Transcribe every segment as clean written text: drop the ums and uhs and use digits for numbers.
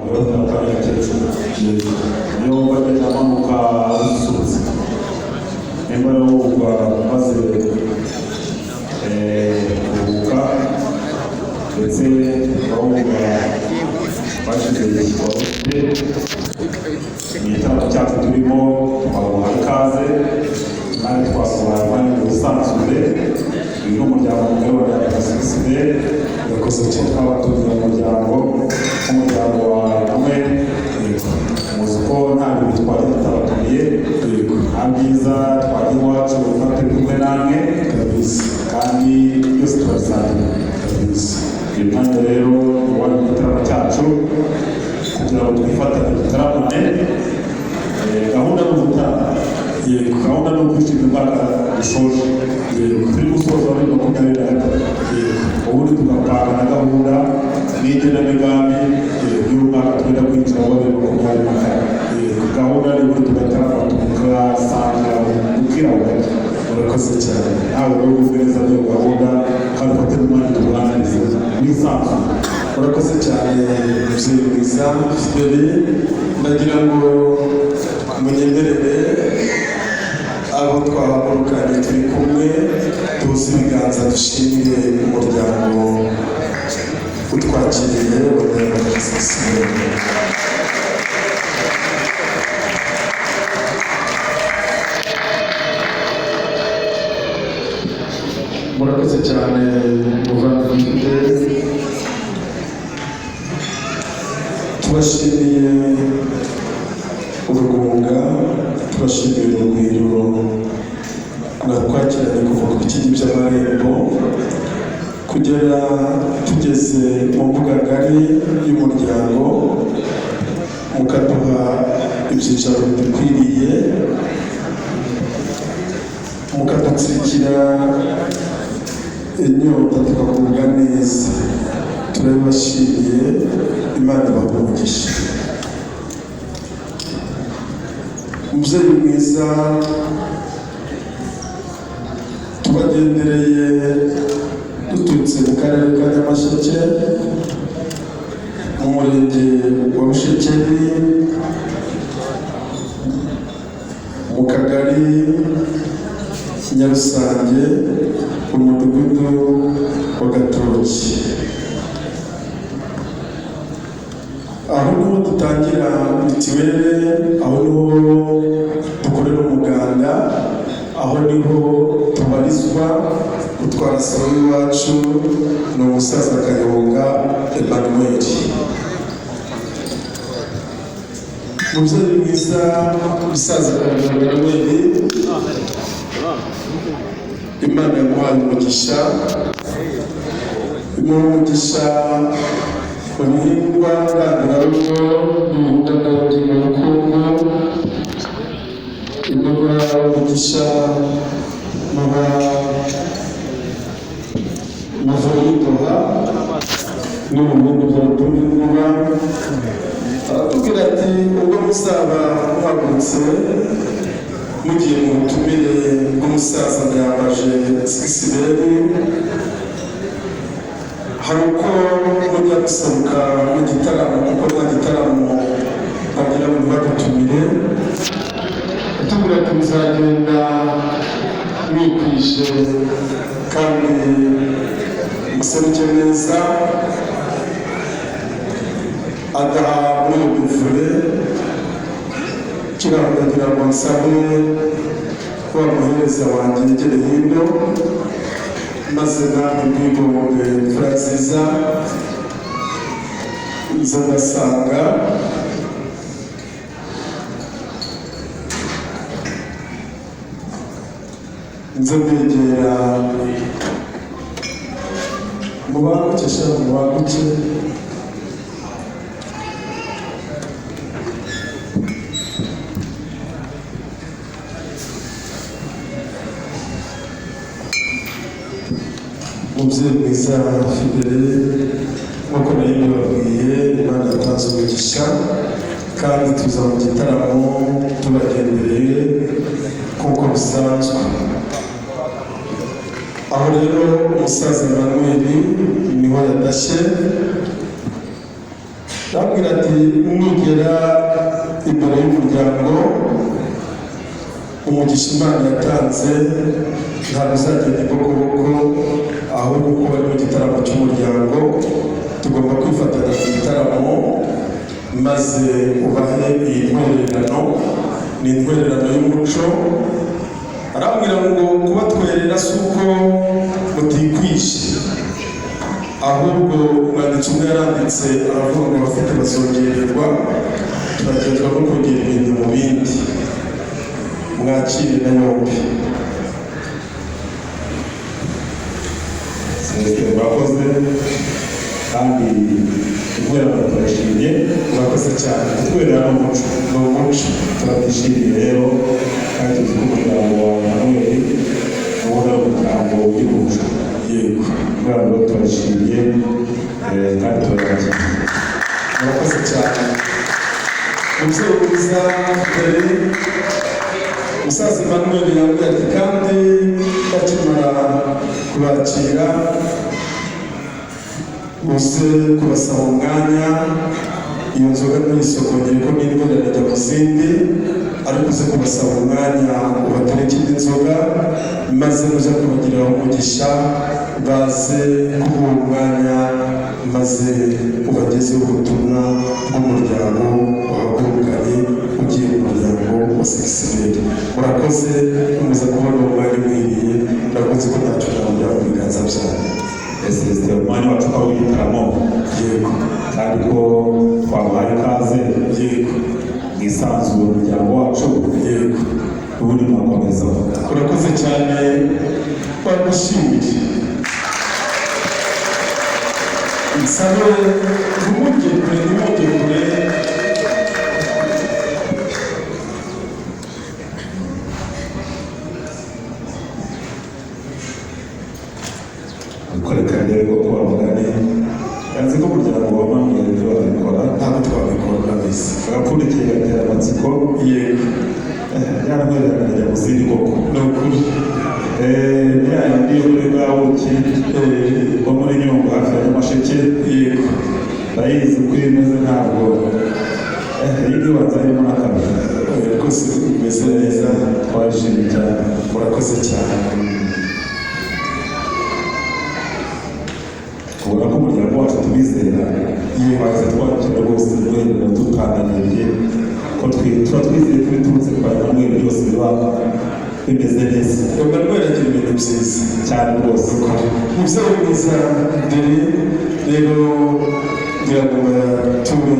urabona ko ari agakecuru niyo bagenda amanuka ususurutse nimba rero wumva maze kuruhuka ndetse urabumva bashize ikibazo mu gitaramo cyacu turimo tubaha ikaze kandi twasobanura umwanya wisanzuye uyu ni umuryango mugari wa Nyakasiside yakoze cyane twabatuye umuryango nk'umuryango wa hamwe muzi ko nta bintu twari tutabatuye nta byiza twagiye iwacu turi kumwe namwe kandi byose turabisangira uyu mwanya rero wari mu gitaramo cyacu kugira ngo twifatanye dutaramane gahunda n'ubutaha gahunda no kwishimira umwaka dushoje turi gusoza muri 2023 ubundi tugapanga na gahunda n'igenamigambi y'umwaka twenda kwinjira wa 2024 gahunda ni uburyo tugatarama tugasangira ubwira bugari urakoze cyane nawe rero ubwiriza niyo gahunda kandi ufate n'umwanya tuganiriza n'isanzu urakoze cyane muzeye mwiza Fideli ndagira ngo munyemerere abo twahagurukanye turi kumwe tuzi ibiganza dushimire umuryango utwakiriye wa Nyakasiside. Murakoze cyane muvandimwe tubashimiye urugunga tubashimiye urugwiro mwatwakiranye kuva ku bikingi by'amarembo kugera tugeze mu mbuga ngari y'umuryango mukaduha ibyicaro bidukwiriye mukadutsirikira inyota tukagubwa neza turabibashimiye Imana ibahe umubyeyi mwiza tubagendereye duturutse mu karere ka Nyamasheke mu murenge wa Bushekeri mu kagari Nyarusange umudugudu wa Gatoki aho niho dutangira mitiweli aho niho dukorera umuganda aho niho tubarizwa utwara salo iwacu ni umusaza Kayonga Emmanuel mubyeyi mwiza umusaza Kayonga Emmanuel Imana yamuhaye umugisha imuha umugisha ku bihingwa ngandurarugo n'ubudagaduro n'ubukungu imuha umugisha muvuga n'ubumenyi bw'ubutumwa aratubwira ati ubwo muzaba muhagurutse mugiye mu butumire bw'umusaza Ndayambaje Sikisiberi hari uko mujya gusohoka mu gitaramo kuko nta gitaramo bagira ngo badutumire atubwira ati muzagenda mwikwije kandi museruke neza agaha muri ubuvure kiravugira ngo nsabe wa muhereza wanjye yegere hino maze namwe mwigombe imfura nziza nza ngasanga nza mbegera mubanguke mubanguke umubyeyi mwiza Fideli nk'uko nayo babwiye Imana yatanze umugisha kandi tuza mu gitaramo tubagendereye nk'uko bisanzwe aho rero umusaza Emmanuel niho yadashye arambwira ati nugera imbere y'umuryango umugisha Imana yatanze ntabwo uzagenda imbokoboko, ahubwo kuba ari mu gitaramo cy'umuryango tugomba kwifatanya ku gitaramo maze ubahe iyi ntwererano. Ni intwererano y'umuco. Arambwira ngo kubatwerera si uko mutikwishe, ahubwo umwanditsi umwe yaranditse aravuga ngo abafite bazongererwa, turagenzwa no kongera ibintu mu bindi. Mwakire na yombi. Murakoze kandi intwererano turashimye. Murakoze cyane. Intwererano ni umuco turabyishimiye rero, kandi tuzi ko umuryango wa Emmanuel ubona umuryango w'igihugu. Yego, intwererano turashimye kandi turabakira. murakoze cyane. Umubyeyi mwiza mbere umusaza Emmanuel yambwiye ati kandi bakimara kubakira uze kubasaba umwanya, iyo nzoga ntuyisogongere ko n'indwara irajya mu zindi, ariko uze kubasaba umwanya ubatereke indi nzoga, maze uze kubagiriraho umugisha, baze kuguha umwanya, maze ubagezeho ubutumwa bw'umuryango wahagurukanye ugiye mu muryango wa Sekisimeri. Murakoze, muze kubona umwanya mwiriye, murakoze ko ntacyo namujya mu biganza byanyu. Ese umwanya wacu ukaba w'igitaramo. Yego, kandi ko twabahaye ikaze. yego, mwisanzure umuryango wacu. yego. ubundi mwakomeza. Urakoze cyane, twagushimire. Nsabe ntimujye kure. Reka rero ko bamugane yanze ko umuryango wa Emmanuel ibyo babikora ntabwo twabikora kabisa. bagapfundikiye gatera amatsiko. Yego, yaramwereka ajya mu zindi koko. ni ukuri. ya yindi yo kuri Bwabuki bo muri Nyungwe hafi ya Nyamasheke. Yego, ndayizi uko imeze, ntabwo yindi banza arimo n'akazi. rwose bimeze neza. Twashimye cyane. Murakoze cyane. ubona ko umuryango wacu tubizera, iyo baza twakira rwose duherera tutananiye ko tuba twizeye ko biturutse kwa Emmanuel byose biba bimeze neza. Emmanuel agira ibintu byiza cyane rwose. umubyeyi mwiza mbere rero ngira ngo batube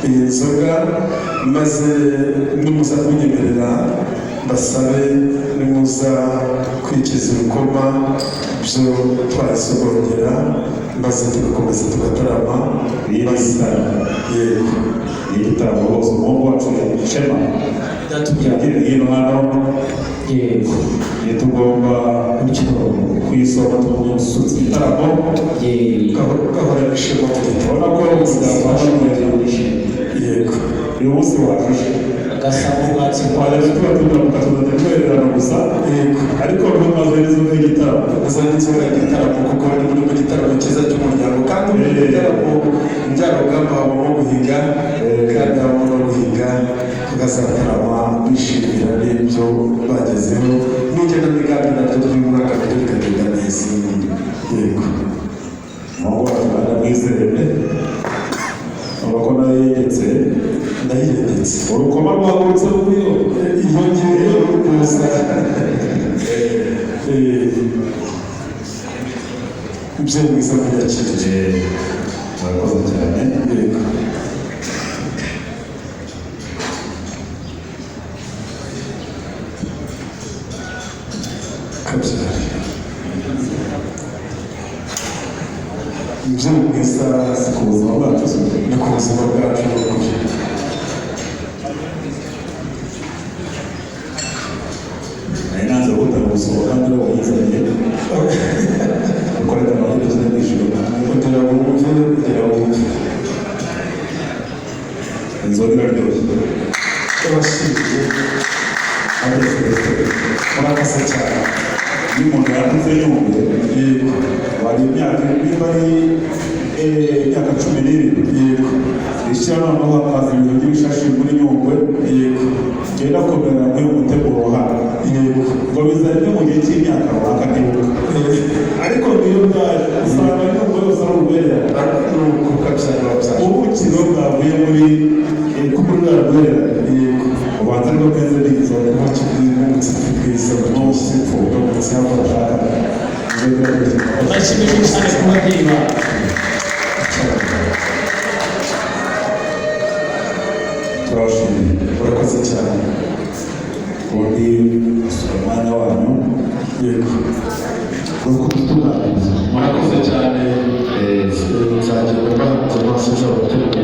iyi nzoga, maze nimuza kunyemerera basabe nimuza kwikiza urukoma byo twasogongera, maze tugakomeza tugatarama. Yego, igitaramo rwose umuhungu wacu Shema yatubwira hino hano. Yego, tugomba kuyisoma tumusutse igitaramo. gahora ishema mu gitabo. ubona ko umuryango wa Emmanuel Yego, uyu munsi wafashe gasabo ubwatsi twajya tuba tugaruka tuzajya twererana gusa. yego. ariko ntumaze n'inzoga y'igitaramo. Azana inzoga y'igitaramo kuko ni muri mu gitaramo cyiza cy'umuryango, kandi muri iki gitaramo njyarugamba habamo guhiga, kandi habamo no guhiga, tugazatarama bishimira n'ibyo bagezeho, n'igenamigambi naryo ry'umwaka naryo rikagenda neza. Yego, umuhungu wacu aramwizere urabona ko nayo yegetse. ndayirengetse. urukoma rwagurutse ruriyo Iyo ngiyo rukuza umubyeyi mwiza munyakirije. murakoze cyane. Yego, kabyari umubyeyi mwiza ku buzima bwacu no ku buzima bwacu n'ukuri. nari nanze gutanga ubuzima kandi uri wayizanye ukoreka amaherezo yo kwishyura kugira ngo wumve inzoga iraryoshye. abashinzwe. Murakoze cyane. iyo umuntu yakuze yumve Yego, wari imyaka niba ari imyaka 12 yego ishyira noneho hakaza ibintu by'ibishashi muri Nyungwe yego genda komera nk'uyu muteguro hano yego ngo bizarire mu gihe cy'imyaka runaka ntibuka ariko niyo byaje usanga Nyungwe yose ari urwererane nuko kabyara ubuki niyo bwavuye muri kumurira rwererane yego ubanza ariko meze n'inzoga ubuki bw'umutsi bwiza n'ubusi mfuga n'umutsi y'amashaka Bashimishije cyane ku babyeyi babo. turabashimiye urakoze cyane ubundi umwanya wanyu yego nuko tutunganiriza murakoze cyane nzagenda mbanza amaso z'abaturage